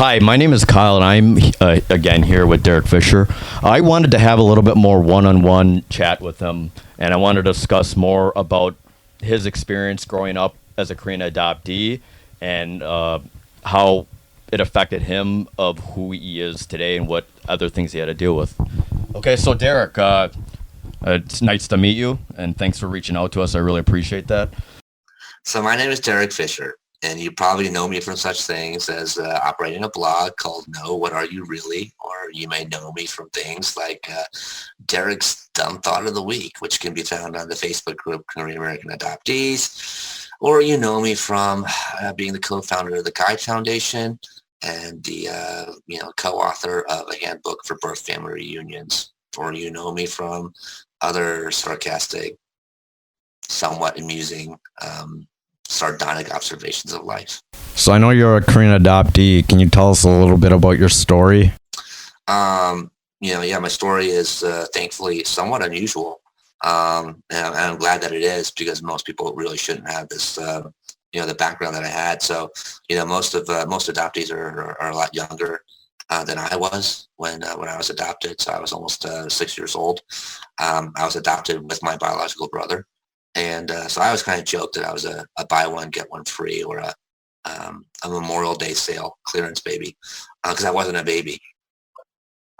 Hi, my name is Kyle, and I'm again here with Derek Fisher. I wanted to have a little bit more one-on-one chat with him, and I wanted to discuss more about his experience growing up as a Korean adoptee and how it affected him of who he is today and what other things he had to deal with. Okay, so Derek, it's nice to meet you, and thanks for reaching out to us. I really appreciate that. So my name is Derek Fisher, and you probably know me from such things as operating a blog called No, What Are You Really? Or you may know me from things like Derek's Dumb Thought of the Week, which can be found on the Facebook group Korean American Adoptees. Or you know me from being the co-founder of the GiDE Foundation and the co-author of a handbook for birth family reunions. Or you know me from other sarcastic, somewhat amusing, sardonic observations of life. So I know you're a Korean adoptee. Can you tell us a little bit about your story? My story is thankfully somewhat unusual. And I'm glad that it is, because most people really shouldn't have this, the background that I had. So, most adoptees are a lot younger than I was when I was adopted. So I was almost 6 years old. I was adopted with my biological brother. And so I always kind of joked that I was a buy one, get one free, or a Memorial Day sale clearance baby, because I wasn't a baby.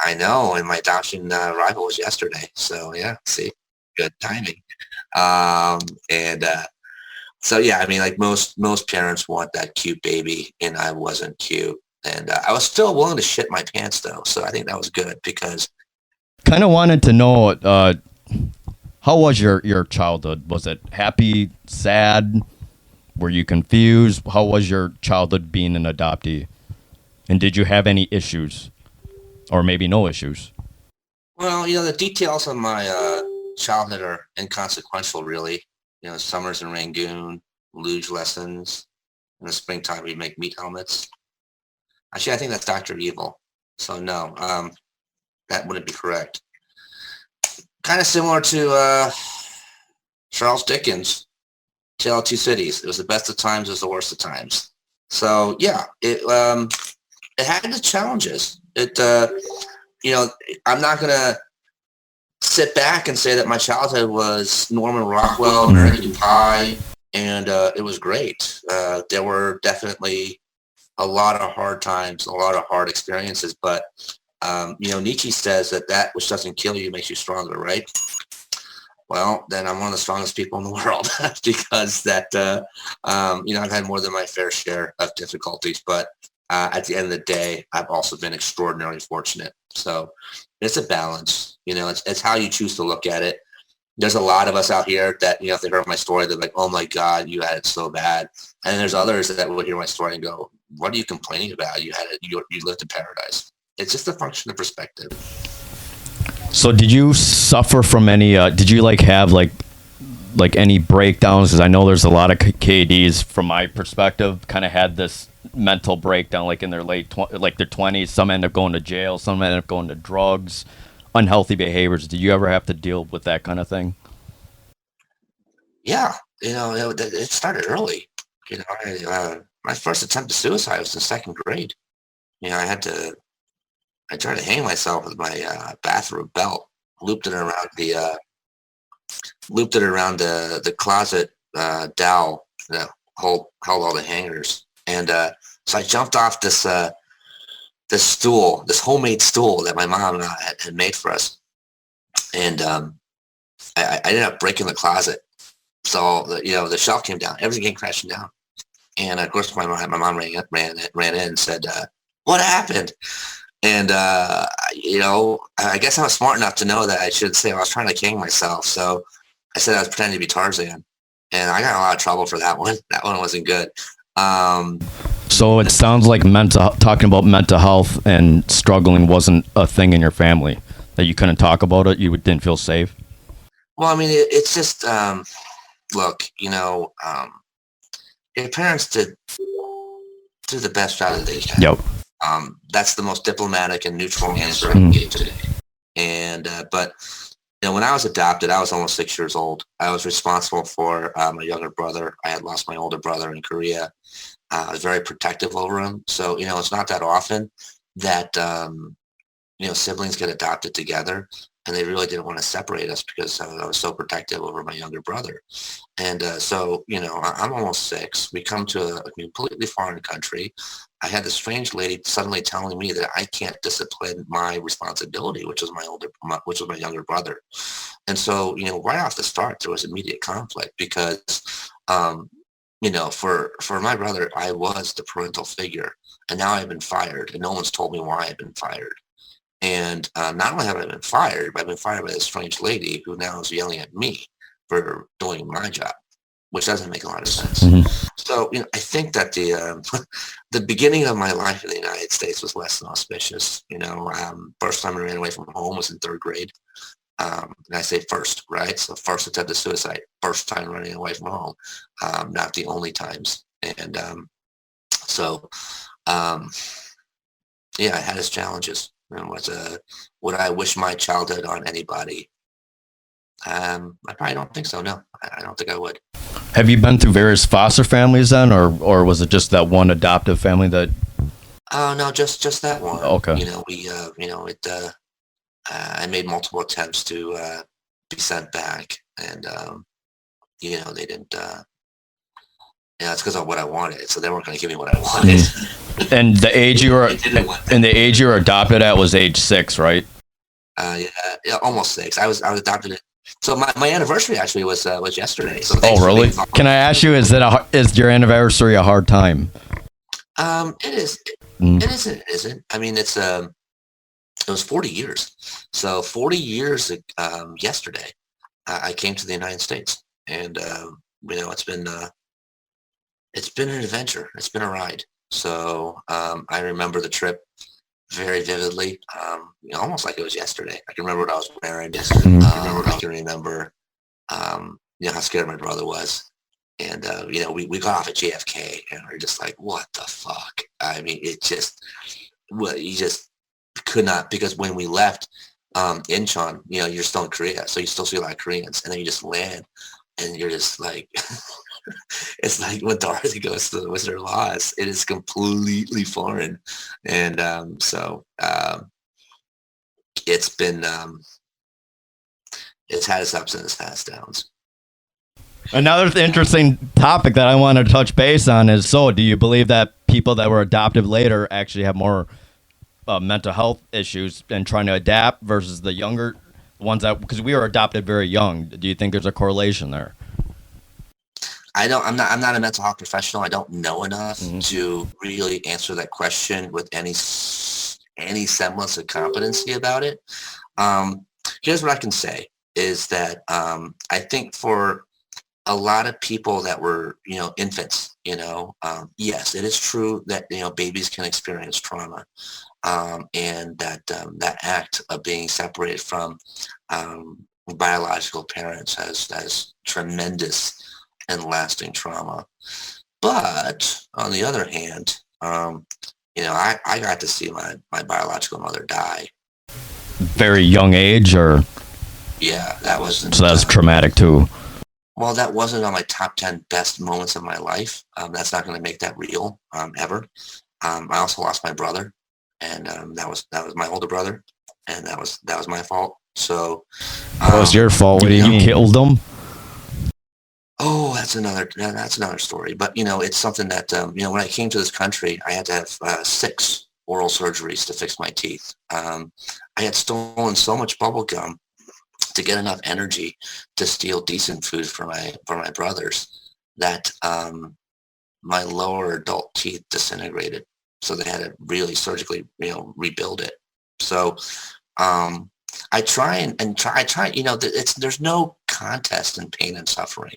I know, and my adoption arrival was yesterday. So yeah, see, good timing. Like most parents want that cute baby, and I wasn't cute. And I was still willing to shit my pants though. So I think that was good, because Kind of wanted to know, how was your childhood? Was it happy, sad? Were you confused? How was your childhood being an adoptee? And did you have any issues? Or maybe no issues? Well, the details of my childhood are inconsequential, really. Summers in Rangoon, luge lessons. In the springtime, we make meat helmets. Actually, I think that's Dr. Evil. So no, that wouldn't be correct. Kind of similar to Charles Dickens' Tale of Two Cities. It was the best of times, it was the worst of times. So yeah, it had its challenges. I'm not gonna sit back and say that my childhood was Norman Rockwell, American Pie, and it was great. There were definitely a lot of hard times, a lot of hard experiences, but Nietzsche says that which doesn't kill you makes you stronger, right? Well, then I'm one of the strongest people in the world because I've had more than my fair share of difficulties, but at the end of the day, I've also been extraordinarily fortunate. So it's a balance, it's how you choose to look at it. There's a lot of us out here that, if they heard my story, they're like, oh my God, you had it so bad. And there's others that will hear my story and go, what are you complaining about? You lived in paradise. It's just a function of perspective. So did you suffer from any, did you have any breakdowns? Because I know there's a lot of KDs from my perspective kind of had this mental breakdown in their their 20s. Some end up going to jail. Some end up going to drugs, unhealthy behaviors. Did you ever have to deal with that kind of thing? Yeah, it started early. My first attempt at suicide was in second grade. I tried to hang myself with my bathroom belt, looped it around the closet dowel that held all the hangers, and so I jumped off this stool, this homemade stool that my mom had made for us, and I ended up breaking the closet. So the shelf came down, everything came crashing down, and of course my mom ran in and said, "What happened?" And, I guess I was smart enough to know that I shouldn't say I was trying to hang myself. So I said I was pretending to be Tarzan. And I got in a lot of trouble for that one. That one wasn't good. So it sounds like talking about mental health and struggling wasn't a thing in your family, that you couldn't talk about it? You didn't feel safe? Well, I mean, it's just, look, your parents did the best job that they can. Yep. That's the most diplomatic and neutral answer I can give today. And but when I was adopted, I was almost 6 years old. I was responsible for my younger brother. I had lost my older brother in Korea, I was very protective over him. So, it's not that often that, siblings get adopted together, and they really didn't want to separate us because I was so protective over my younger brother. And so, I'm almost 6. We come to a completely foreign country. I had this strange lady suddenly telling me that I can't discipline my responsibility, which was my younger brother. And so, right off the start, there was immediate conflict because, for my brother, I was the parental figure, and now I've been fired, and no one's told me why I've been fired. And not only have I been fired, but I've been fired by this strange lady who now is yelling at me for doing my job, which doesn't make a lot of sense. Mm-hmm. So, I think that the beginning of my life in the United States was less than auspicious. First time I ran away from home was in 3rd grade. And I say first, right? So first attempt at suicide, first time running away from home, not the only times. And so, yeah, it had its challenges. And would I wish my childhood on anybody? I probably don't think so. No, I don't think I would. Have you been through various foster families then, or was it just that one adoptive family that? Oh no, just that one. Okay. I made multiple attempts to be sent back, and they didn't. It's because of what I wanted, so they weren't going to give me what I wanted. And the age you were adopted at was age 6, right? Yeah, almost 6. I was adopted. So my anniversary actually was yesterday. So oh, really? Can I ask you, is your anniversary a hard time? It is. It isn't. It isn't. I mean, it was 40 years. So 40 years yesterday, I came to the United States, and it's been an adventure. It's been a ride. So I remember the trip very vividly, almost like it was yesterday. I can remember what I was wearing. I can remember, how scared my brother was. And, we got off at JFK, and we are just like, what the fuck? I mean, you just could not, because when we left Incheon, you're still in Korea, so you still see a lot of Koreans, and then you just land, and you're just like, it's like when Dorothy goes to the Wizard of Oz. It is completely foreign, and it's been it's had its ups and its had its downs. Another interesting topic that I want to touch base on is, so do you believe that people that were adopted later actually have more mental health issues and trying to adapt versus the younger ones because we were adopted very young? Do you think there's a correlation there? I'm not a mental health professional. I don't know enough to really answer that question with any semblance of competency about it. Here's what I can say is that I think for a lot of people that were, infants, yes, it is true that, babies can experience trauma. And that act of being separated from biological parents has tremendous and lasting trauma. But on the other hand, I got to see my biological mother die. Very young age, or? Yeah, that wasn't. So that's traumatic too. Well, that wasn't on my top 10 best moments of my life. That's not going to make that real ever. I also lost my brother, and that was my older brother, and that was my fault. So that was your fault. You killed him. Oh, that's another story. But it's something that when I came to this country, I had to have 6 oral surgeries to fix my teeth. I had stolen so much bubble gum to get enough energy to steal decent food for my brothers that my lower adult teeth disintegrated. So they had to really surgically rebuild it. So I try. There's no contest in pain and suffering.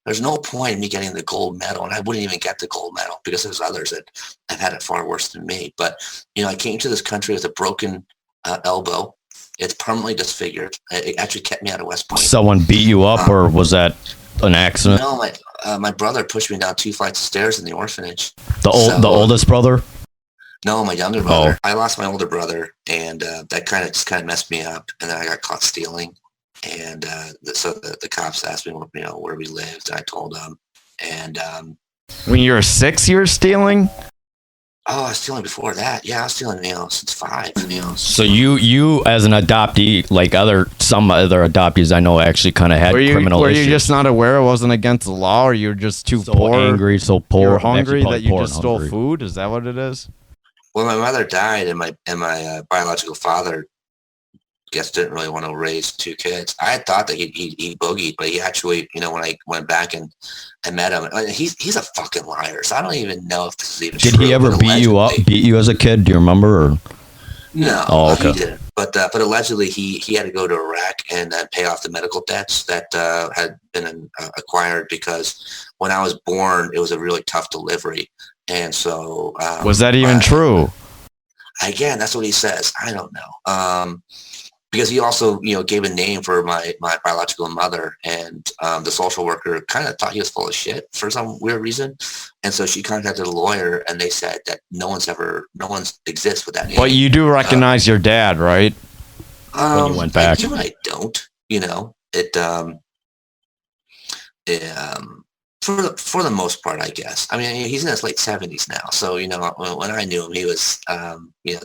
There's no point in me getting the gold medal, and I wouldn't even get the gold medal because there's others that have had it far worse than me. But I came to this country with a broken elbow. It's permanently disfigured. It actually kept me out of West Point. Someone beat you up, or was that an accident? No, my brother pushed me down 2 flights of stairs in the orphanage. The oldest brother? No, my younger brother. I lost my older brother, and that kind of messed me up. And then I got caught stealing, and so the cops asked me, where we lived, and I told them. And When you were 6, you were stealing? Oh, I was stealing before that. Yeah, I was stealing since 5. So you as an adoptee, like some other adoptees I know actually kind of had criminal Were issues. you just not aware it wasn't against the law, or you were just too so poor? angry, so poor, You were actually hungry probably that you poor just and stole hungry. food? Is that what it is? Well, my mother died, and my biological father didn't really want to raise 2 kids. I had thought that he boogied, but he actually, when I went back and I met him, he's a fucking liar. So I don't even know if this is even Did true. he ever beat you as a kid? Do you remember? Or? No, Oh, okay. he didn't. But allegedly he had to go to Iraq and pay off the medical debts that had been acquired, because when I was born, it was a really tough delivery. And so Was that even true? Again, that's what he says. I don't know. Because he also, gave a name for my biological mother, and the social worker kind of thought he was full of shit for some weird reason. And so she contacted a lawyer, and they said that no one exists with that name. But you do recognize your dad, right? When you went back. I do and I don't, for the most part, I guess. I mean, he's in his late 70s now. So, when I knew him, he was,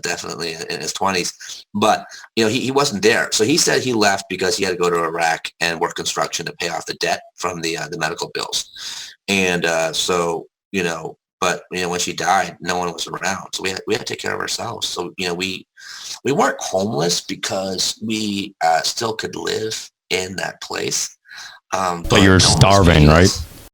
definitely in his 20s. But, he wasn't there. So he said he left because he had to go to Iraq and work construction to pay off the debt from the medical bills. And but, when she died, no one was around. So we had to take care of ourselves. So, we weren't homeless because we still could live in that place. But you were starving, right?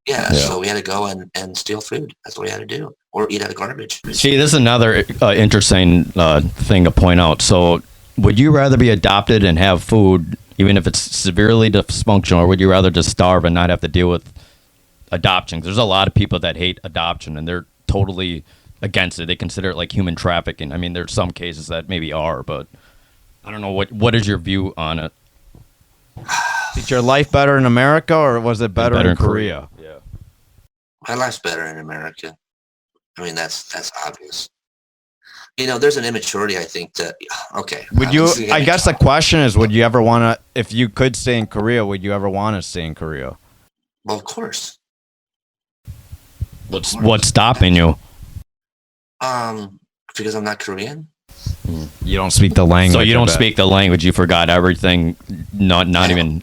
Yeah, so we had to go and steal food. That's what we had to do, or eat out of garbage. See, this is another interesting thing to point out. So, would you rather be adopted and have food, even if it's severely dysfunctional, or would you rather just starve and not have to deal with adoption? There's a lot of people that hate adoption, and they're totally against it. They consider it like human trafficking. I mean, there's some cases that maybe are, but I don't know. What is your view on it? Is your life better in America, or was it better in Korea? Yeah. My life's better in America. I mean, that's obvious. There's an immaturity, I think, that, okay. Would you, I guess the question is, would you ever want to, if you could stay in Korea, would you ever want to stay in Korea? Well, of course. What's stopping you? Because I'm not Korean. You don't speak the language. So you don't speak the language. You forgot everything. Not even.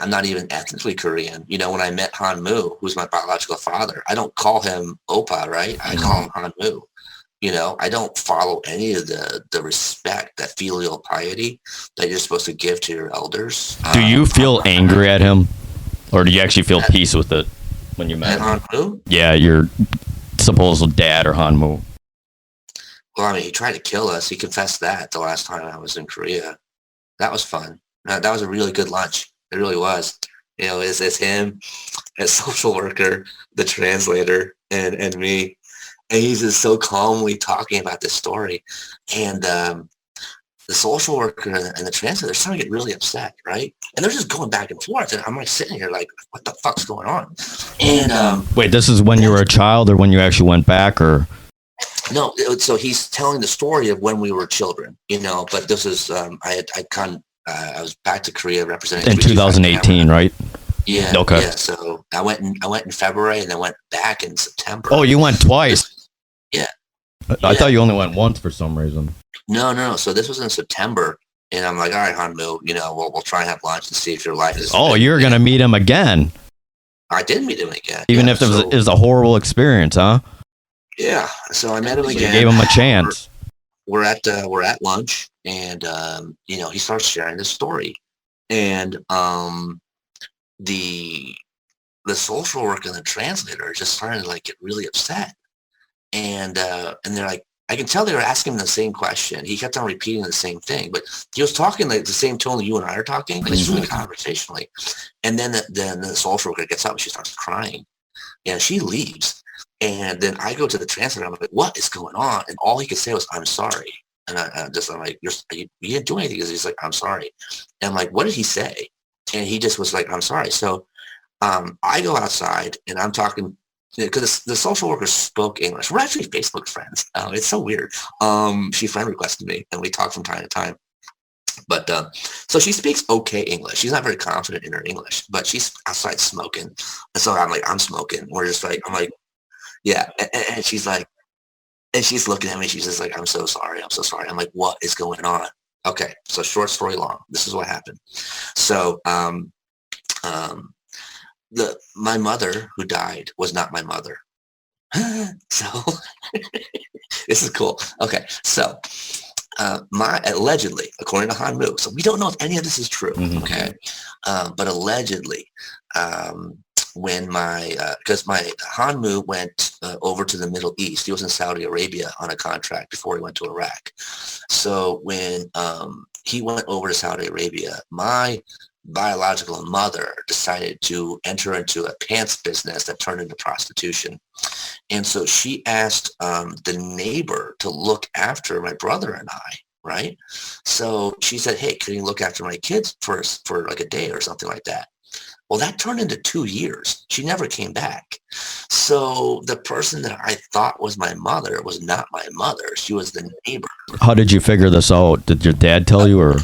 I'm not even ethnically Korean. When I met Han-moo, who's my biological father, I don't call him Oppa, right? I call him Han-moo. I don't follow any of the respect, that filial piety that you're supposed to give to your elders. Do you feel angry at him? Or do you actually feel peace with it when you met him? Han-moo? Yeah, your supposed dad or Han-moo. Well, I mean, he tried to kill us. He confessed that the last time I was in Korea. That was fun. That was a really good lunch. It really was. It's him, as social worker, the translator, and me. And he's just so calmly talking about this story. And the social worker and the translator, they're starting to get really upset, right? And they're just going back and forth. And I'm like sitting here like, what the fuck's going on? And wait, this is when you were a child or when you actually went back, or? No, so he's telling the story of when we were children, but this is, I was back to Korea representing in 2018, right? Yeah. Okay. Yeah. So I went in February and then went back in September. Oh, you went twice. Yeah. I thought you only went once for some reason. No. So this was in September, and I'm like, all right, Han-moo, we'll try and have lunch and see if your life is. Oh, you're gonna meet him again. I did meet him again. Even if it was a horrible experience, huh? Yeah. So I met him again. You gave him a chance. We're at lunch, and he starts sharing this story, and the social worker and the translator are just starting to get really upset, and they're like, I can tell they were asking him the same question. He kept on repeating the same thing, but he was talking like the same tone that you and I are talking, but it's really conversationally. And then the social worker gets up and she starts crying, and she leaves. And then I go to the translator. I'm like, what is going on? And all he could say was, I'm sorry. And I'm like, you didn't do anything. He's like, I'm sorry. And I'm like, what did he say? And he just was like, I'm sorry. So I go outside and I'm talking, because the social worker spoke English. We're actually Facebook friends. It's so weird. She friend requested me and we talk from time to time. But so she speaks okay English. She's not very confident in her English, but she's outside smoking. And so I'm smoking. We're just like, I'm like, yeah. And she's like, and she's looking at me. She's just like, I'm so sorry. I'm so sorry. I'm like, what is going on? Okay. So short story long, this is what happened. So my mother who died was not my mother. So this is cool. Okay. So allegedly, according to Hanmu, so we don't know if any of this is true, okay? But allegedly, when because my Hanmu went over to the Middle East, he was in Saudi Arabia on a contract before he went to Iraq. So when he went over to Saudi Arabia, my biological mother decided to enter into a pants business that turned into prostitution. And so she asked the neighbor to look after my brother and I, right? So she said, hey, can you look after my kids for like a day or something like that? Well, that turned into 2 years. She never came back. So the person that I thought was my mother was not my mother. She was the neighbor. How did you figure this out? Did your dad tell you, or?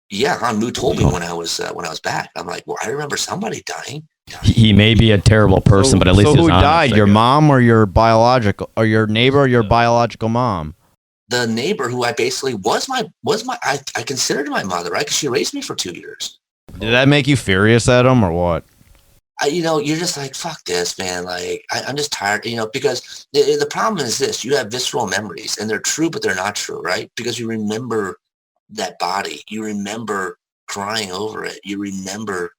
Yeah, Hanmu told me when I was back. I'm like, well, I remember somebody dying. He may be a terrible person, but at least so he's who honest, died? I Your guess. mom or your biological, or your neighbor or your biological mom? The neighbor who I basically I considered my mother, right? Because she raised me for 2 years. Did that make you furious at him or what? You're just like, fuck this, man. Like, I'm just tired, because the problem is this: you have visceral memories, and they're true, but they're not true, right? Because you remember that body, you remember crying over it, you remember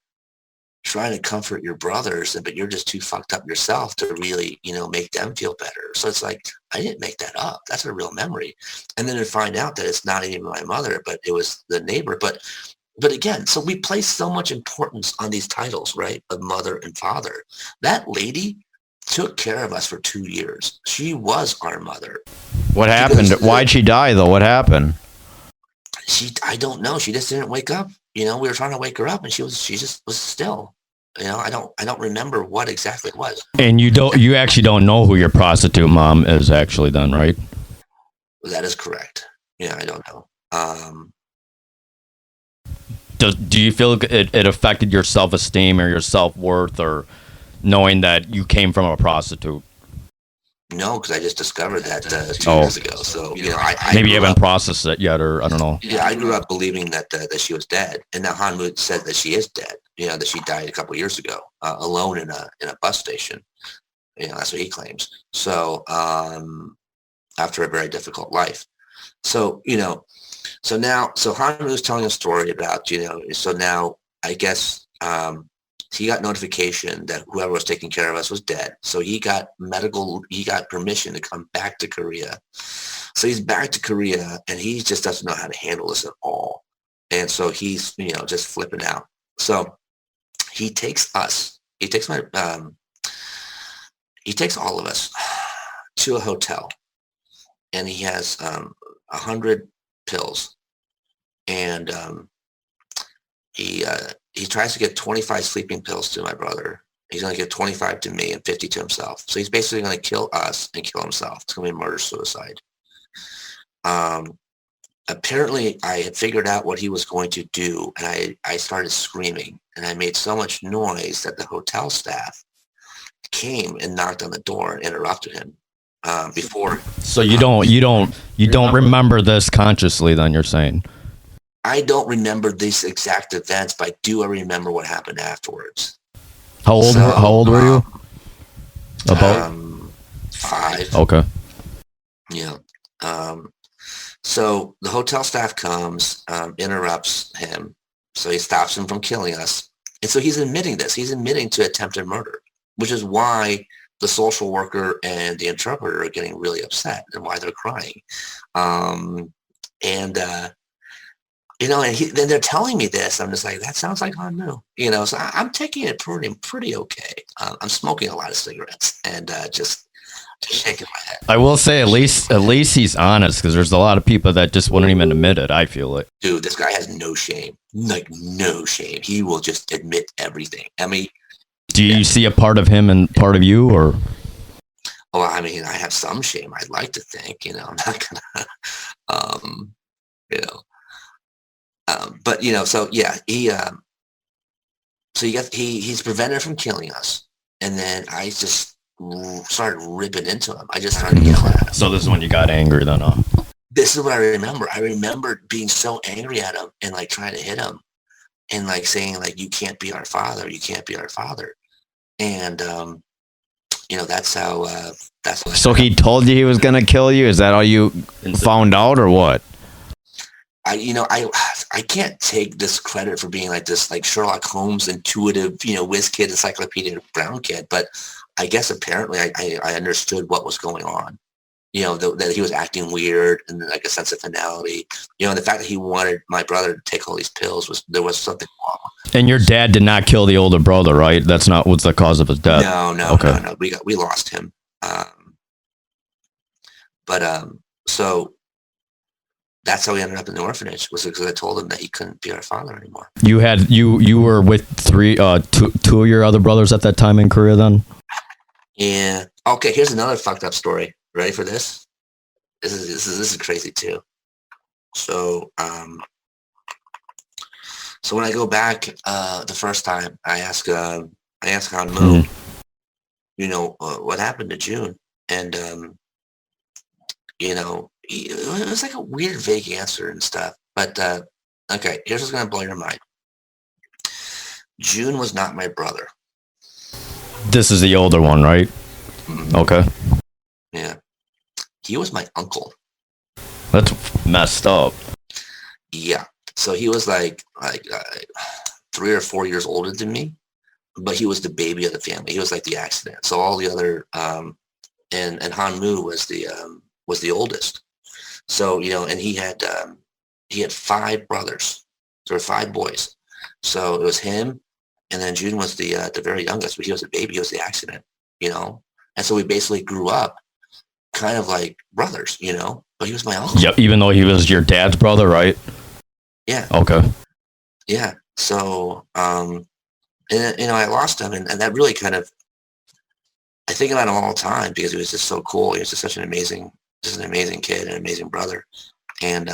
trying to comfort your brothers, but you're just too fucked up yourself to really, make them feel better. So it's like, I didn't make that up. That's a real memory. And then to find out that it's not even my mother, but it was the neighbor. But again, so we place so much importance on these titles, right? Of mother and father. That lady took care of us for 2 years. She was our mother. What happened? Why'd she die though? What happened? I don't know. She just didn't wake up. We were trying to wake her up, and she just was still. I don't remember what exactly it was. And you actually don't know who your prostitute mom is actually then, right? That is correct. Yeah, I don't know. Do you feel it affected your self-esteem or your self-worth, or knowing that you came from a prostitute? No, because I just discovered that 2 years ago. So I maybe you haven't processed it yet, or I don't know. Yeah, I grew up believing that she was dead, and now Hanmu said that she is dead. That she died a couple of years ago, alone in a bus station. That's what he claims. So after a very difficult life. So so Hanmu is telling a story about So now I guess he got notification that whoever was taking care of us was dead. So he got permission to come back to Korea. So he's back to Korea, and he just doesn't know how to handle this at all. And so he's, just flipping out. So he takes all of us to a hotel, and he has 100 pills. And he tries to get 25 sleeping pills to my brother. He's going to get 25 to me and 50 to himself. So he's basically going to kill us and kill himself. It's going to be murder-suicide. Apparently, I had figured out what he was going to do, and I started screaming, and I made so much noise that the hotel staff came and knocked on the door and interrupted him before. So you don't remember this consciously, then, you're saying? I don't remember these exact events, but I do remember what happened afterwards. How old were you? About 5. Okay. Yeah. So the hotel staff comes, interrupts him, so he stops him from killing us, and so he's admitting this. He's admitting to attempted murder, which is why the social worker and the interpreter are getting really upset and why they're crying. And then they're telling me this. I'm just like, that sounds like Hanmu. So I'm taking it pretty okay. I'm smoking a lot of cigarettes and just shaking my head. I will say at least he's honest, because there's a lot of people that just wouldn't even admit it, I feel like. Dude, this guy has no shame. Like, no shame. He will just admit everything. I mean, do you see a part of him and part of you, or? Well, I mean, I have some shame. I'd like to think, I'm not gonna, But so yeah, he's prevented from killing us, and then I just started ripping into him. I just started yelling at him. So this is when you got angry then, huh? This is what I remember. I remembered being so angry at him and like trying to hit him and like saying like, you can't be our father. You can't be our father. And, that's how, So he told you he was going to kill you? Is that all you found out or what? I can't take this credit for being like this, like Sherlock Holmes intuitive, whiz kid, encyclopedia brown kid. But I guess apparently I understood what was going on. That he was acting weird and like a sense of finality. The fact that he wanted my brother to take all these pills there was something wrong. And your dad did not kill the older brother, right? That's not what's the cause of his death. No. We lost him. So that's how we ended up in the orphanage, was because I told him that he couldn't be our father anymore. You were with two of your other brothers at that time in Korea then? Yeah. Okay. Here's another fucked up story. Ready for this? This is crazy too. So, so when I go back the first time, I ask Han Moo, what happened to June, and it was like a weird, vague answer and stuff. But okay, here's what's gonna blow your mind. June was not my brother. This is the older one, right? Mm-hmm. Okay. Yeah. He was my uncle. That's messed up. Yeah. So he was like 3 or 4 years older than me, but he was the baby of the family. He was like the accident. So all the other and Han Moo was the oldest. So and he had 5 brothers. There were 5 boys. So it was him, and then June was the very youngest, but he was a baby. He was the accident. And so we basically grew up kind of like brothers, but he was my uncle. Yep, even though he was your dad's brother, right? Yeah. Okay. Yeah. So, and I lost him, and that really kind of, I think about him all the time because he was just so cool. He was just such an amazing kid, an amazing brother. And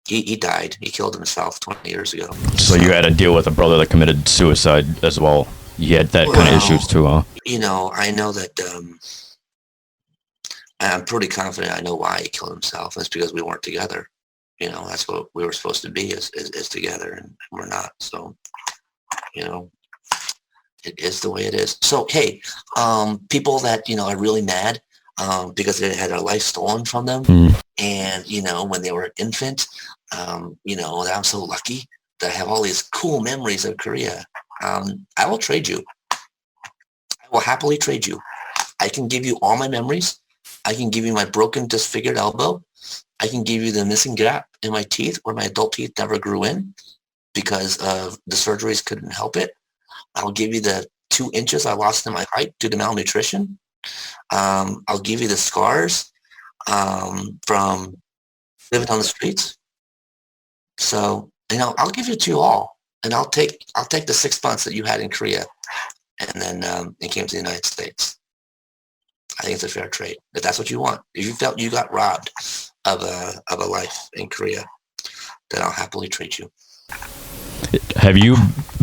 he died. He killed himself 20 years ago. So you had to deal with a brother that committed suicide as well. You had that kind of issues too, huh? I know that I'm pretty confident I know why he killed himself. It's because we weren't together. That's what we were supposed to be is together, and we're not. So, it is the way it is. So, hey, people that, are really mad because they had their life stolen from them. And, when they were an infant, that I'm so lucky that I have all these cool memories of Korea. I will trade you. I will happily trade you. I can give you all my memories. I can give you my broken, disfigured elbow. I can give you the missing gap in my teeth where my adult teeth never grew in because of the surgeries couldn't help it. I'll give you the 2 inches I lost in my height due to malnutrition. I'll give you the scars from living on the streets. So, I'll give it to you all. And I'll take the 6 months that you had in Korea and then it came to the United States. I think it's a fair trade. If that's what you want. If you felt you got robbed of a life in Korea, then I'll happily trade you. Have you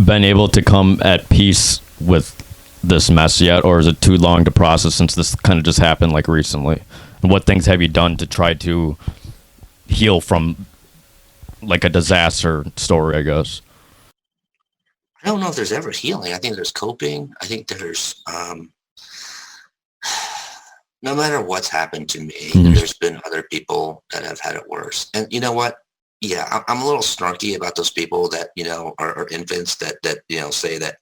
been able to come at peace with this mess yet, or is it too long to process since this kind of just happened like recently? And what things have you done to try to heal from like a disaster story, I guess? I don't know if there's ever healing. I think there's coping. I think there's no matter what's happened to me, there's been other people that have had it worse. And you know what? Yeah, I'm a little snarky about those people that, are infants that say that,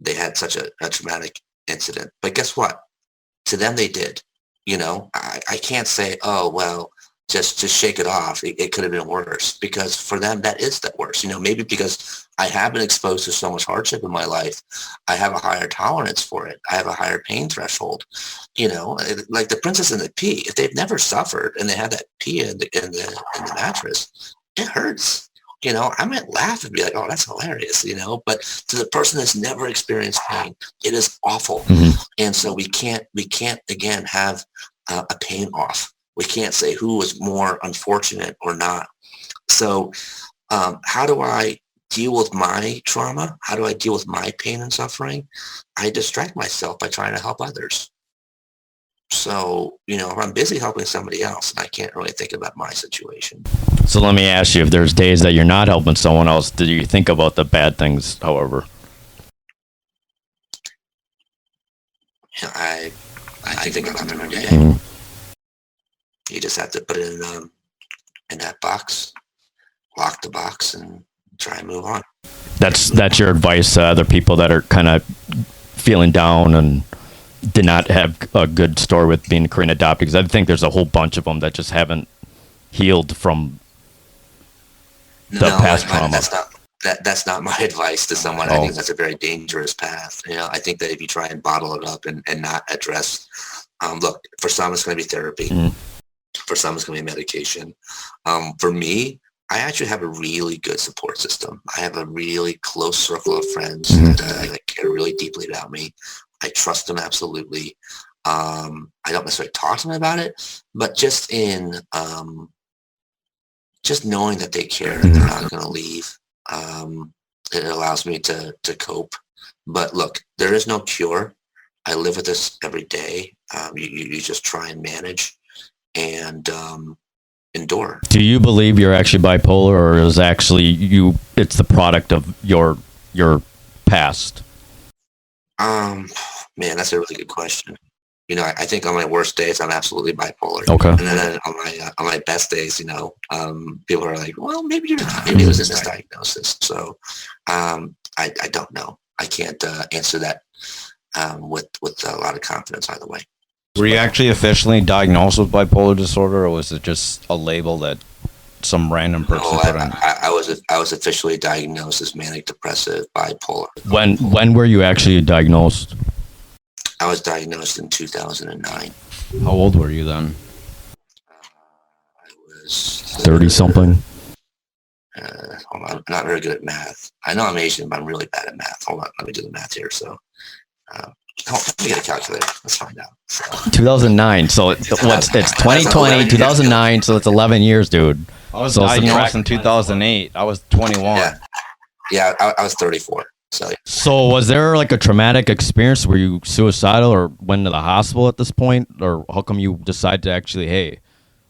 they had such a traumatic incident. But guess what? To them, they did. I can't say, oh, well, just shake it off. It could have been worse, because for them, that is the worst. Maybe because I have been exposed to so much hardship in my life, I have a higher tolerance for it. I have a higher pain threshold. Like the Princess and the Pea. If they've never suffered and they have that pea in the mattress, it hurts. I might laugh and be like, oh, that's hilarious, but to the person that's never experienced pain, it is awful. And so we can't again have a pain off. We can't say who was more unfortunate or not. So How do I deal with my trauma? How do I deal with my pain and suffering? I distract myself by trying to help others. So, if I'm busy helping somebody else, I can't really think about my situation. So let me ask you, if there's days that you're not helping someone else, do you think about the bad things, however? I think about them every day. Mm. You just have to put it in that box, lock the box, and try and move on. That's your advice to other people that are kind of feeling down and did not have a good story with being a Korean adoptee, because I think there's a whole bunch of them that just haven't healed from the past trauma. That's not my advice to someone. I think that's a very dangerous path. I think that if you try and bottle it up and not address, look, for some it's going to be therapy. Mm. For some it's going to be medication. For me, I actually have a really good support system. I have a really close circle of friends that care really deeply about me. I trust them absolutely. I don't necessarily talk to them about it, but just in just knowing that they care and they're not going to leave, it allows me to cope. But look, there is no cure. I live with this every day. You just try and manage and endure. Do you believe you're actually bipolar, or is actually it's the product of your past? Man, that's a really good question. I think on my worst days, I'm absolutely bipolar. Okay. And then on my best days, people are like, well, maybe you're not. Maybe it was in this diagnosis. So I don't know. I can't answer that with a lot of confidence either way. Were you actually officially diagnosed with bipolar disorder, or was it just a label that some random person put on? I was officially diagnosed as manic depressive bipolar. When were you actually diagnosed? I was diagnosed in 2009. How old were you then? I was 30 something. Hold on, I'm not very good at math. I know I'm Asian, but I'm really bad at math. Hold on, let me do the math here. So, let me get a calculator. Let's find out. So, 2009. So it's 2020, 2009. So it's 11 years, dude. I was diagnosed in 2008. I was 21. Yeah, I was 34. So was there like a traumatic experience? Were you suicidal or went to the hospital at this point? Or how come you decide to actually, hey,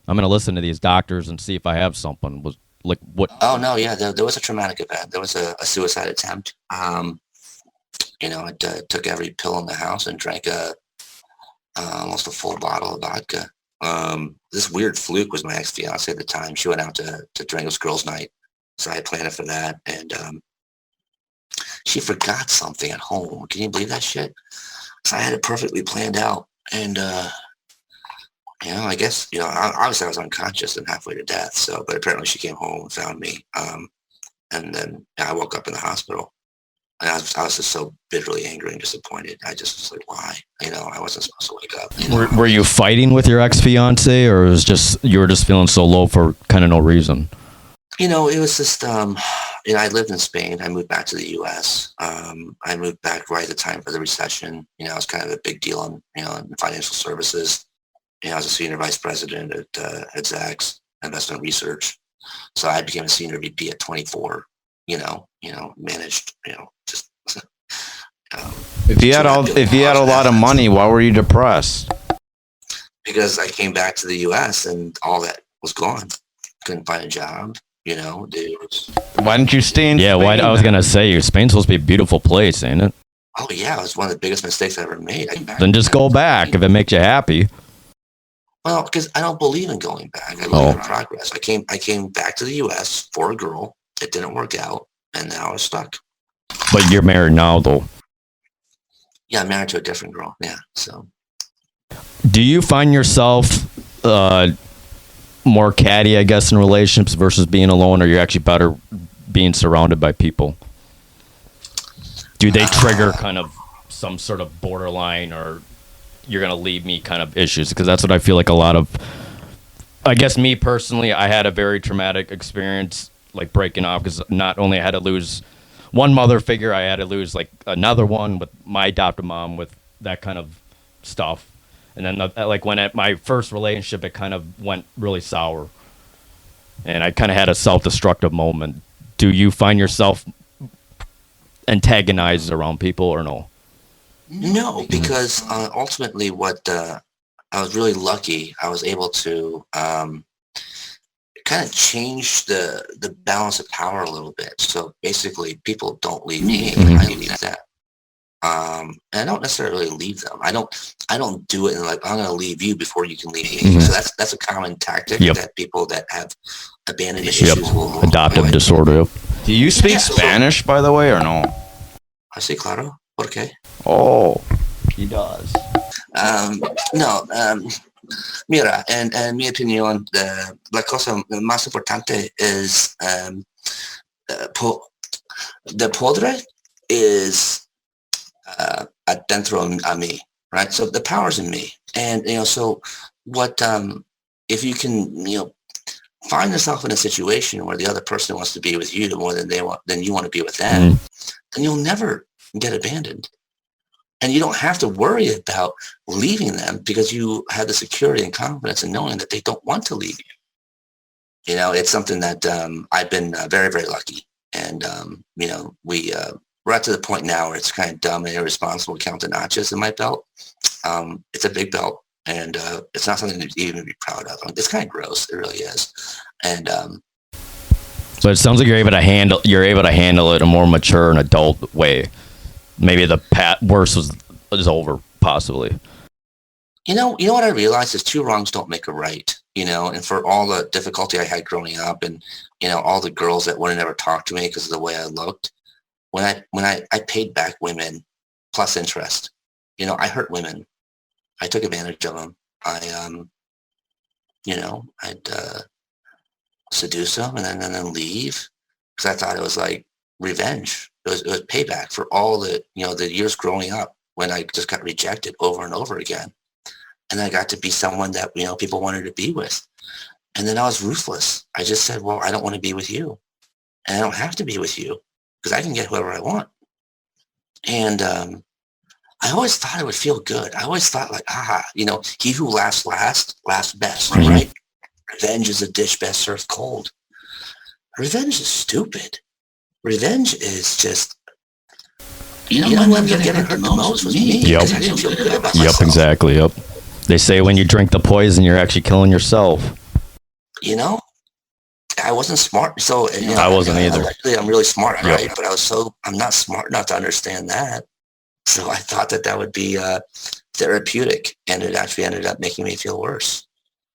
I'm going to listen to these doctors and see if I have something? Was like what? Oh, no, yeah, there was a traumatic event. There was a suicide attempt. I took every pill in the house and drank almost a full bottle of vodka. This weird fluke was my ex-fiance at the time. She went out to drink. It was girls' night. So I had planned it for that. And she forgot something at home. Can you believe that shit? So I had it perfectly planned out. And, I guess, obviously I was unconscious and halfway to death. So, but apparently she came home and found me. And then I woke up in the hospital. And I was just so bitterly angry and disappointed. I just was like, why? I wasn't supposed to wake up. Were you fighting with your ex-fiance, or it was just you were just feeling so low for kind of no reason? It was just, I lived in Spain. I moved back to the U.S. I moved back right at the time for the recession. It was kind of a big deal in financial services. I was a senior vice president at Zacks Investment Research. So I became a senior VP at 24. Managed. Just. If you had a lot of money, why were you depressed? Because I came back to the U.S. and all that was gone. Couldn't find a job. Why didn't you stay in Spain? I was gonna say, Spain's supposed to be a beautiful place, ain't it? Oh yeah, it was one of the biggest mistakes I ever made. Then just go back if it makes you happy. Well, because I don't believe in going back. I believe in progress. I came back to the U.S. for a girl. It didn't work out, and now I was stuck. But you're married now, though. Yeah, I'm married to a different girl. Yeah. So. Do you find yourself more catty, I guess, in relationships versus being alone, or you're actually better being surrounded by people? Do they trigger kind of some sort of borderline, or you're going to leave me kind of issues? Because that's what I feel like a lot of, I guess me personally, I had a very traumatic experience, like breaking off, because not only I had to lose one mother figure, I had to lose like another one with my adopted mom, with that kind of stuff. And then, like, when at my first relationship, it kind of went really sour. And I kind of had a self-destructive moment do you find yourself antagonized around people or no? No, because ultimately what I was really lucky. I was able to kind of change the balance of power a little bit. So basically, people don't leave me, I leave them. And I don't necessarily leave them. I don't do it and like, I'm going to leave you before you can leave me. So that's a common tactic that people that have abandonment issues will adoptive avoid. disorder. Do you speak Spanish, by the way, or no? Sí, claro. ¿Por qué? Oh, he does. No, mira, en mi opinión, la cosa más importante es the poder is adentro a mí, right? So the power's in me. And, so what, if you can, find yourself in a situation where the other person wants to be with you more than you want to be with them, then you'll never get abandoned. And you don't have to worry about leaving them because you have the security and confidence in knowing that they don't want to leave you. It's something that I've been very, very lucky. And, we're at to the point now where it's kind of dumb and irresponsible to count the notches in my belt. It's a big belt, and it's not something to even be proud of. It's kind of gross. It really is. And but it sounds like you're able to handle it in a more mature and adult way. Maybe the worst is over, possibly. You know what I realized is 2 wrongs don't make a right. And for all the difficulty I had growing up, and all the girls that wouldn't ever talk to me because of the way I looked, when I paid back women plus interest, I hurt women. I took advantage of them. I'd seduce them and then leave because I thought it was like revenge. It was payback for all the years growing up when I just got rejected over and over again. And I got to be someone that, people wanted to be with. And then I was ruthless. I just said, well, I don't want to be with you. And I don't have to be with you because I can get whoever I want. And I always thought it would feel good. I always thought like, he who laughs last, laughs best, right? Revenge is a dish best served cold. Revenge is stupid. Revenge is just, who ended up getting hurt the most was me. Yep. I didn't feel good about myself. Exactly. Yep. They say when you drink the poison, you're actually killing yourself. I wasn't smart, so I wasn't either. I'm really smart, right? But I'm not smart enough to understand that. So I thought that would be therapeutic, and it actually ended up making me feel worse.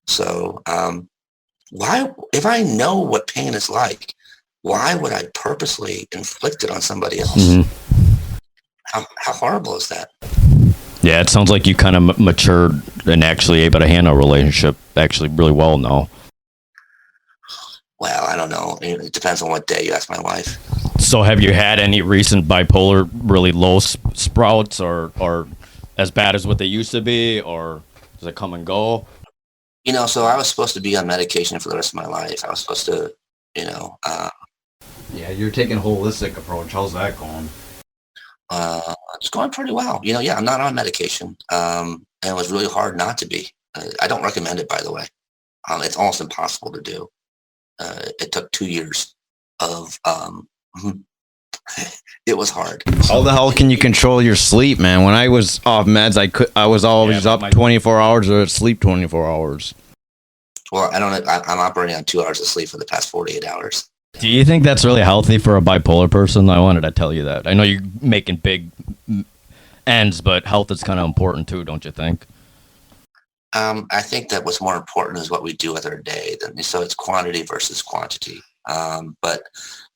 So why, if I know what pain is like, why would I purposely inflict it on somebody else? How horrible is that? Yeah, it sounds like you kind of matured and actually able to handle a relationship actually really well now. Well, I don't know. It depends on what day you ask my wife. So have you had any recent bipolar really low sprouts or as bad as what they used to be, or does it come and go? So I was supposed to be on medication for the rest of my life. I was supposed to, Yeah, you're taking a holistic approach. How's that going? it's going pretty well. I'm not on medication. And it was really hard not to be. I don't recommend it, by the way. It's almost impossible to do. It took 2 years of, it was hard. How the hell can you control your sleep, man? When I was off meds, I was always up 24 hours or sleep 24 hours. Well, I'm operating on 2 hours of sleep for the past 48 hours. Do you think that's really healthy for a bipolar person? I wanted to tell you that. I know you're making big ends, but health is kind of important too, don't you think? I think that what's more important is what we do with our day. So it's quantity versus quantity. But,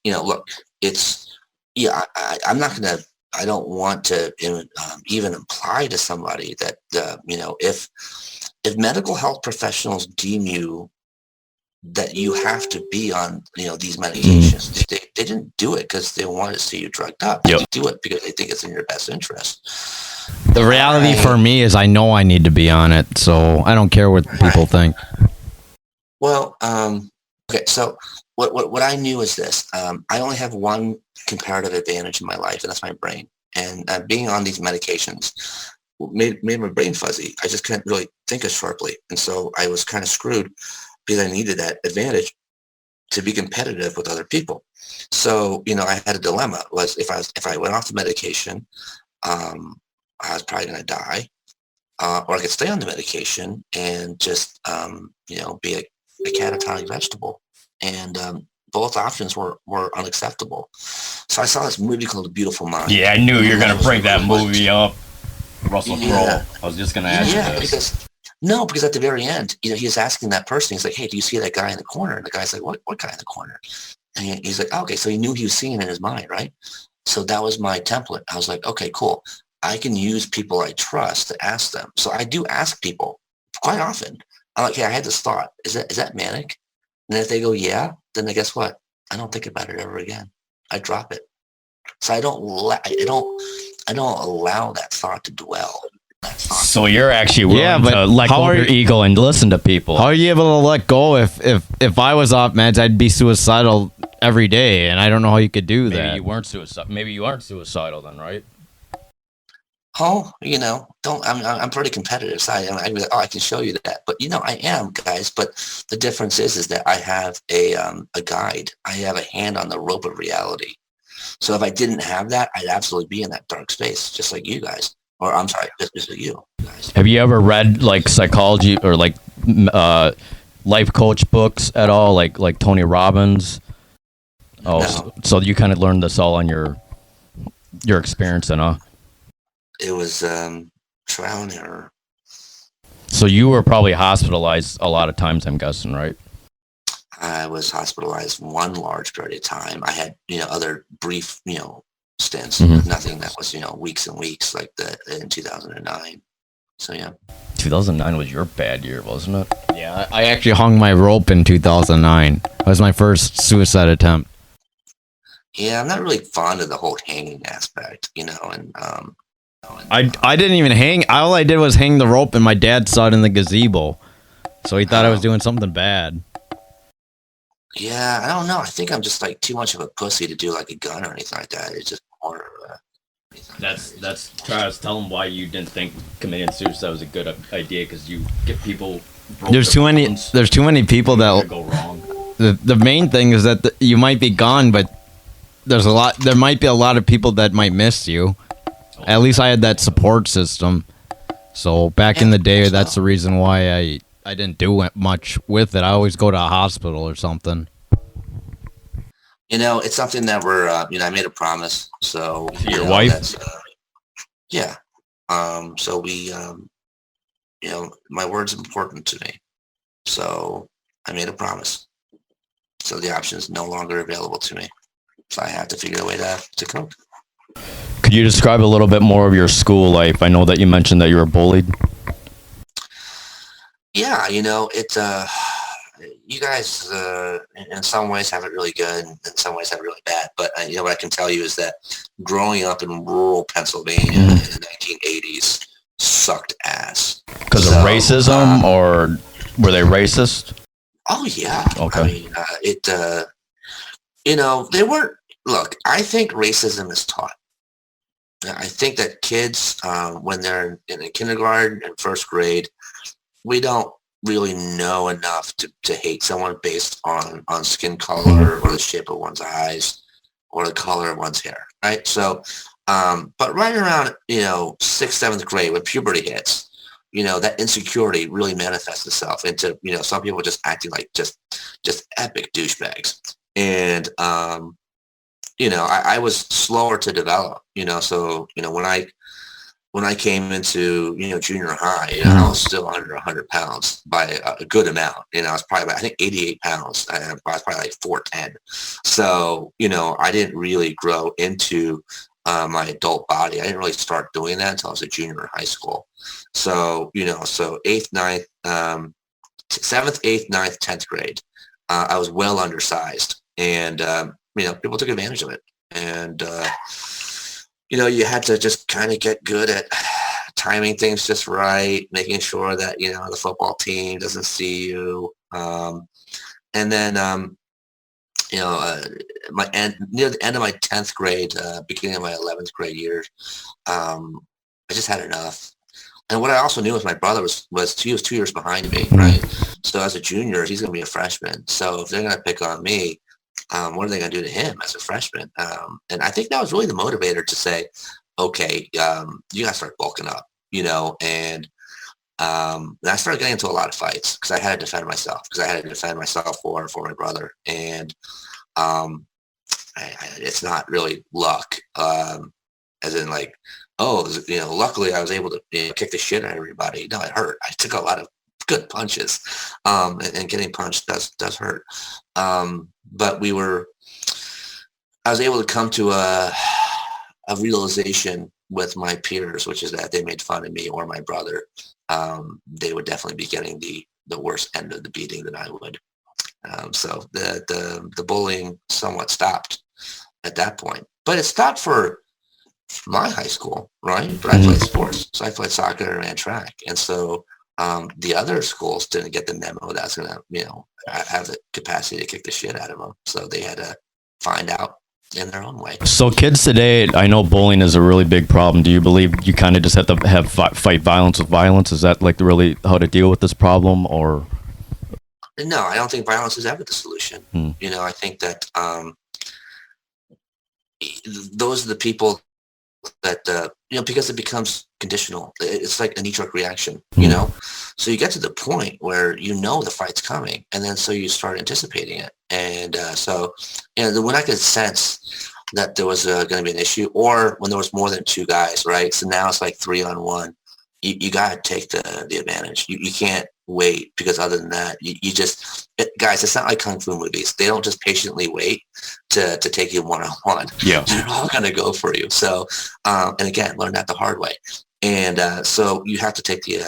look, I'm not going to, I don't want to even imply to somebody that, if medical health professionals deem you that you have to be on, these medications, they didn't do it because they wanted to see you drugged up. They do it because they think it's in your best interest. The reality for me is I know I need to be on it, so I don't care what people think. Well, okay, so what I knew is this. I only have one comparative advantage in my life, and that's my brain. And being on these medications made my brain fuzzy. I just couldn't really think as sharply. And so I was kind of screwed because I needed that advantage. to be competitive with other people. So, I had a dilemma. Was if I went off the medication, I was probably going to die, or I could stay on the medication and just, be a catatonic vegetable. And both options were unacceptable. So I saw this movie called A Beautiful Mind. Yeah, I knew you were gonna bring that movie up. Russell Crowe. I was just gonna ask you this. Because at the very end, he's asking that person. He's like, "Hey, do you see that guy in the corner?" And the guy's like, "What guy in the corner?" And he's like, oh, "Okay." So he knew he was seeing it in his mind, right? So that was my template. I was like, "Okay, cool. I can use people I trust to ask them." So I do ask people quite often. I'm like, "Hey, I had this thought. Is that manic?" And if they go, "Yeah," then guess what? I don't think about it ever again. I drop it. So I don't allow that thought to dwell. So you're actually willing but to let go of your ego and listen to people. How are you able to let go if I was off meds, I'd be suicidal every day, and I don't know how you could do that. Maybe you aren't suicidal then, right? Oh, I'm pretty competitive. So I'd be like, "Oh, I can show you that." But I am, guys. But the difference is that I have a guide. I have a hand on the rope of reality. So if I didn't have that, I'd absolutely be in that dark space, just like you guys. Or I'm sorry, just like you guys. Have you ever read like psychology or like life coach books at all, like Tony Robbins? Oh, No. so you kind of learned this all on your experience, then, huh? It was trial and error. So you were probably hospitalized a lot of times, I'm guessing, right? I was hospitalized one large period of time. I had, other brief, stints. Mm-hmm. Nothing that was, weeks and weeks like in 2009. So yeah. 2009 was your bad year, wasn't it? Yeah, I actually hung my rope in 2009. That was my first suicide attempt. Yeah, I'm not really fond of the whole hanging aspect, and I didn't even hang. All I did was hang the rope, and my dad saw it in the gazebo, so he thought I was doing something bad. Yeah, I don't know. I think I'm just like too much of a pussy to do like a gun or anything like that. It's just more. That's Travis. Tell him why you didn't think committing suicide was a good idea, because you get people. There's too many people that go wrong. The main thing is that you might be gone, but there might be a lot of people that might miss you. At least I had that support system. So back in the day, that's the reason why I didn't do much with it. I always go to a hospital or something. It's something that we're, I made a promise. So your wife? Yeah. So we, my word's important to me. So I made a promise. So the option is no longer available to me. So I have to figure a way to cope. Could you describe a little bit more of your school life? I know that you mentioned that you were bullied. Yeah, you guys in some ways have it really good, and in some ways have it really bad. But what I can tell you is that growing up in rural Pennsylvania in the 1980s sucked ass. Because of racism, or were they racist? Oh yeah. Okay. I mean, they weren't. Look, I think racism is taught. I think that kids, when they're in kindergarten and first grade, we don't really know enough to hate someone based on skin color or the shape of one's eyes or the color of one's hair, right? So, but right around, 6th, 7th grade, when puberty hits, that insecurity really manifests itself into, some people just acting like just epic douchebags. And, I was slower to develop, so, when I came into, junior high, I was still under 100 pounds by a good amount. I was probably, I think 88 pounds. I was probably like 4'10". So, I didn't really grow into my adult body. I didn't really start doing that until I was a junior in high school. So, so 8th, 9th, 7th, 8th, 9th, 10th grade, I was well undersized. And, people took advantage of it. And, you had to just kind of get good at timing things just right, making sure that, the football team doesn't see you. And then, near the end of my 10th grade, beginning of my 11th grade year, I just had enough. And what I also knew was my brother was he was 2 years behind me, right? So as a junior, he's going to be a freshman. So if they're going to pick on me, what are they going to do to him as a freshman? And I think that was really the motivator to say, okay, you got to start bulking up, and I started getting into a lot of fights because I had to defend myself for my brother. And it's not really luck, as in like, luckily I was able to kick the shit out of everybody. No, it hurt. I took a lot of good punches, and getting punched does hurt. But I was able to come to a realization with my peers, which is that they made fun of me or my brother. They would definitely be getting the worst end of the beating than I would. So the bullying somewhat stopped at that point, but it stopped for my high school, right? But I played sports, so I played soccer and ran track, and so the other schools didn't get the memo that's going to, have the capacity to kick the shit out of them. So they had to find out in their own way. So kids today, I know bullying is a really big problem. Do you believe you kind of just have to fight violence with violence? Is that like really how to deal with this problem, or? No, I don't think violence is ever the solution. I think that those are the people that because it becomes conditional. It's like a knee-jerk reaction, so you get to the point where the fight's coming, and then so you start anticipating it, and so when I could sense that there was going to be an issue, or when there was more than two guys, right? So now it's like 3-on-1. You got to take the advantage. You can't wait, because other than that, guys, it's not like kung fu movies. They don't just patiently wait to take you one-on-one. Yeah, they're all gonna go for you. So, and again, learn that the hard way. And so you have to take the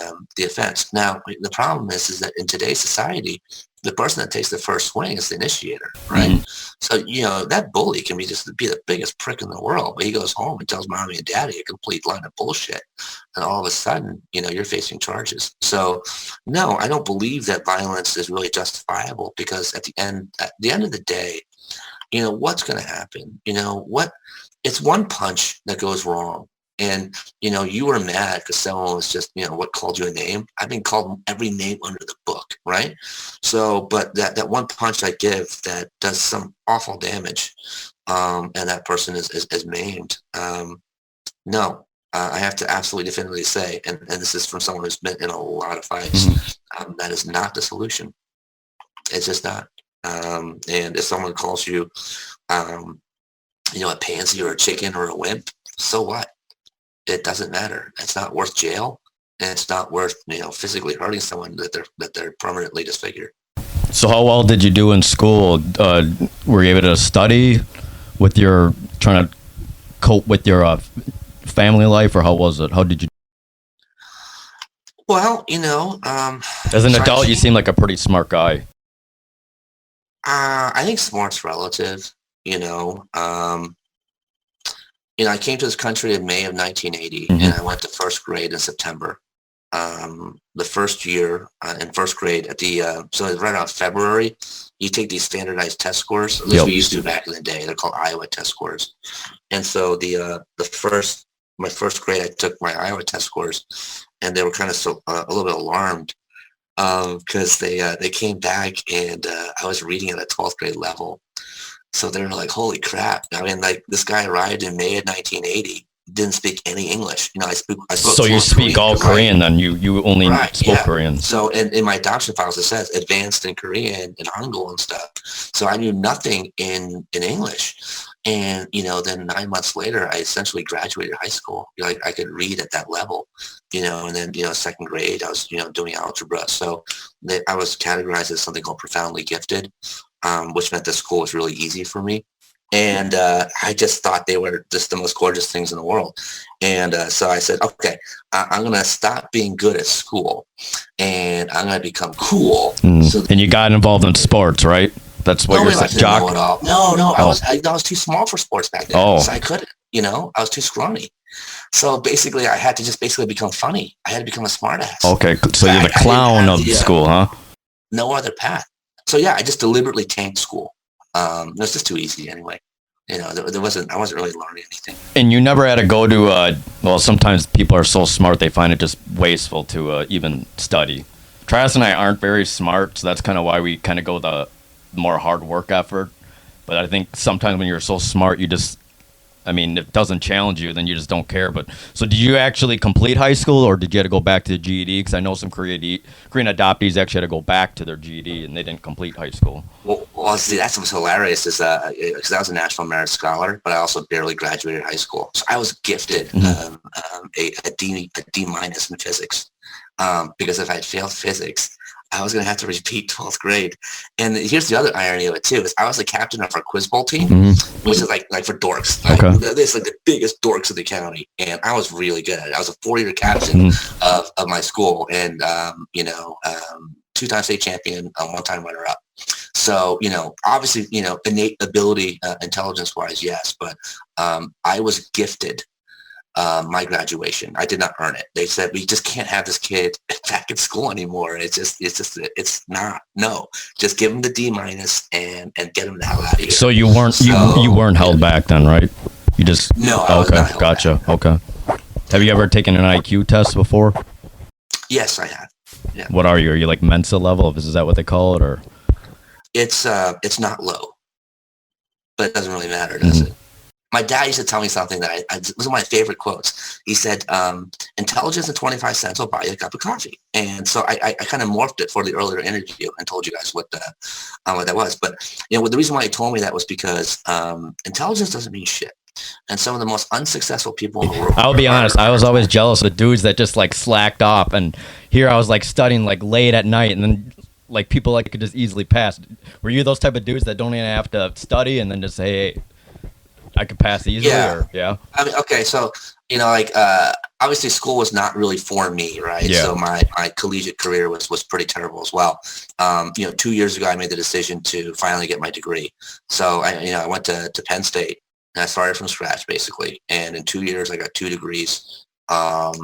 offense. Now, the problem is that in today's society, the person that takes the first swing is the initiator, right? So, that bully can be the biggest prick in the world, but he goes home and tells mommy and daddy a complete line of bullshit. And all of a sudden, you're facing charges. So no, I don't believe that violence is really justifiable, because at the end of the day, what's going to happen? It's one punch that goes wrong. And, you were mad because someone was just, called you a name. I've been called every name under the book, right? So, but that one punch I give that does some awful damage, and that person is maimed. No, I have to absolutely definitively say, and this is from someone who's been in a lot of fights, that is not the solution. It's just not. And if someone calls you, a pansy or a chicken or a wimp, so what? It doesn't matter. It's not worth jail, and it's not worth physically hurting someone that they're permanently disfigured. So how well did you do in school? Were you able to study with your trying to cope with your family life, or how was it? How did you? Well, as an adult, you seem like a pretty smart guy. I think smart's relative. I came to this country in May of 1980, and I went to first grade in September. The first year in first grade so right around February, you take these standardized test scores. At least we used to back in the day. They're called Iowa test scores. And so my first grade, I took my Iowa test scores, and they were kind of a little bit alarmed, because they came back, and I was reading at a 12th grade level. So they're like, holy crap. I mean, like, this guy arrived in May of 1980, didn't speak any English. I spoke so you speak all Korean, then you only spoke Korean. So in my adoption files, it says advanced in Korean and Hangul and stuff. So I knew nothing in English. And, then 9 months later, I essentially graduated high school. I could read at that level, and then, second grade, I was, doing algebra. So I was categorized as something called profoundly gifted, which meant the school was really easy for me. And I just thought they were just the most gorgeous things in the world. And so I said, okay, I'm going to stop being good at school, and I'm going to become cool. And you got involved in sports, right? That's what you're saying, jock? No, I was too small for sports back then. So I couldn't, I was too scrawny. So basically, I had to just become funny. I had to become a smartass. Okay, so you're the clown of school, huh? No other path. So yeah, I just deliberately tanked school. It was just too easy anyway. I wasn't really learning anything. And you never had to go to, well, sometimes people are so smart they find it just wasteful to even study. Travis and I aren't very smart, so that's kind of why we kind of go the more hard work effort. But I think sometimes when you're so smart, you just, I mean, if it doesn't challenge you, then you just don't care. But so did you actually complete high school, or did you have to go back to the GED? Because I know some Korean adoptees actually had to go back to their GED and they didn't complete high school. Well, see, that's what's hilarious is because I was a National Merit Scholar, but I also barely graduated high school. So I was gifted a D minus in physics because if I had failed physics, I was going to have to repeat 12th grade. And here's the other irony of it, too, is I was the captain of our quiz bowl team, which is like for dorks. Okay. This is like the biggest dorks in the county. And I was really good at it. I was a 4-year captain of my school and, 2-time state champion, 1-time runner-up. So, obviously, innate ability, intelligence-wise, yes. But I was gifted my graduation. I did not earn it. They said, we just can't have this kid back in school anymore. It's not. No, just give him the D minus and get him the hell out of here. So you weren't held back then, right? You just no. I was not held gotcha. back. Okay. Have you ever taken an IQ test before? Yes, I have. Yeah. What are you? Are you like Mensa level? Is that what they call it, or? It's not low, but it doesn't really matter, does it? My dad used to tell me something that it was one of my favorite quotes. He said, intelligence and 25 cents will buy you a cup of coffee. And so I kind of morphed it for the earlier interview and told you guys what that was. But, the reason why he told me that was because intelligence doesn't mean shit. And some of the most unsuccessful people in the world. I'll be honest. I was always jealous of the dudes that just like slacked off. And here I was like studying like late at night and then like people like could just easily pass. Were you those type of dudes that don't even have to study and then just say, hey, I could pass easily? Yeah. I mean, okay, so, obviously school was not really for me, right? Yeah. So my collegiate career was pretty terrible as well. 2 years ago, I made the decision to finally get my degree. So, I went to Penn State, and I started from scratch, basically. And in 2 years, I got 2 degrees, was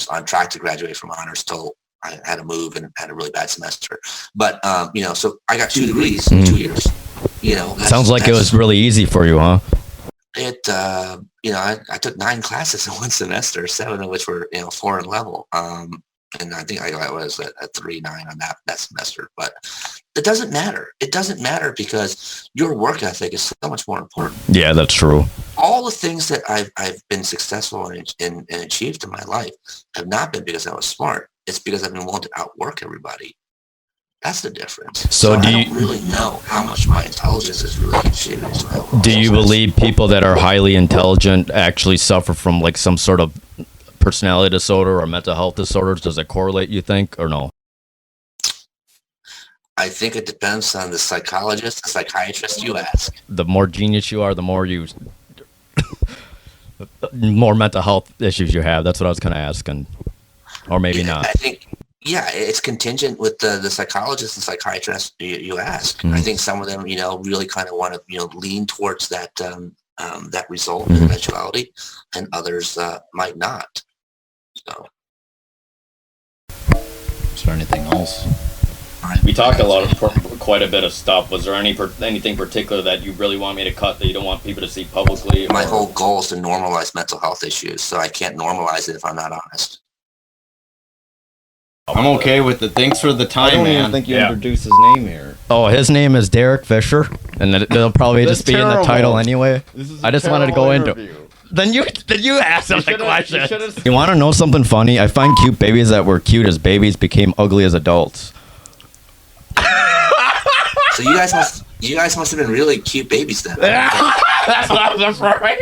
on track to graduate from honors till I had to move and had a really bad semester. But, so I got 2 degrees in 2 years. Sounds like it was really easy for you, huh? I took 9 classes in one semester, 7 of which were, foreign level. And I think I was at 3.9 on that semester. But it doesn't matter. It doesn't matter because your work ethic is so much more important. Yeah, that's true. All the things that I've been successful and achieved in my life have not been because I was smart. It's because I've been willing to outwork everybody. That's the difference. So I don't really know how much my intelligence is really contributing to my overall Do you success. believe people that are highly intelligent actually suffer from like some sort of personality disorder or mental health disorders? Does it correlate, you think, or no? I think it depends on the psychologist, the psychiatrist you ask. The more genius you are, the more more mental health issues you have. That's what I was kind of asking. Or maybe not. I think, it's contingent with the psychologist and psychiatrist you ask. I think some of them, really kind of want to, lean towards that that result eventuality, and others might not. So, Is there anything else? We talked quite a bit of stuff. Was there anything particular that you really want me to cut that you don't want people to see publicly? My whole goal is to normalize mental health issues, so I can't normalize it if I'm not honest. I'm okay with it. Thanks for the time, man. I don't even think you introduced his name here. Oh, his name is Derek Fisher, and it'll probably just be in the title anyway. I just wanted to go into. Then you asked him the question. You want to know something funny? I find cute babies that were cute as babies became ugly as adults. So you guys must have been really cute babies then. That's what I was afraid.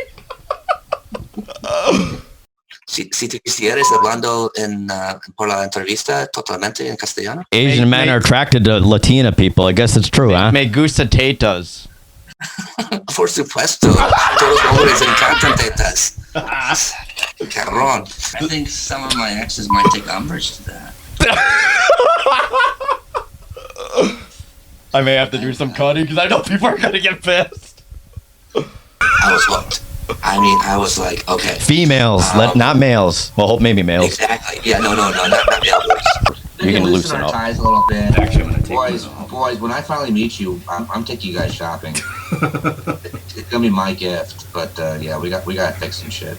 Si tú quisieras hablando por la entrevista totalmente en castellano. Asian men are attracted to Latina people. I guess it's true, huh? Me gusta tetas. Por supuesto. Todos los hombres encantan tetas. Cabrón. I think some of my exes might take umbrage to that. I may have to do some cutting because I know people are going to get pissed. I was hooked. I was like, okay. Females, not males. Well, maybe males. Exactly. Yeah, no, not males. You can loosen our up. ties a little bit. Actually, I'm going to take Boys, these off. boys, when I finally meet you, I'm taking you guys shopping. It's gonna be my gift. But yeah, we got to fix some shit.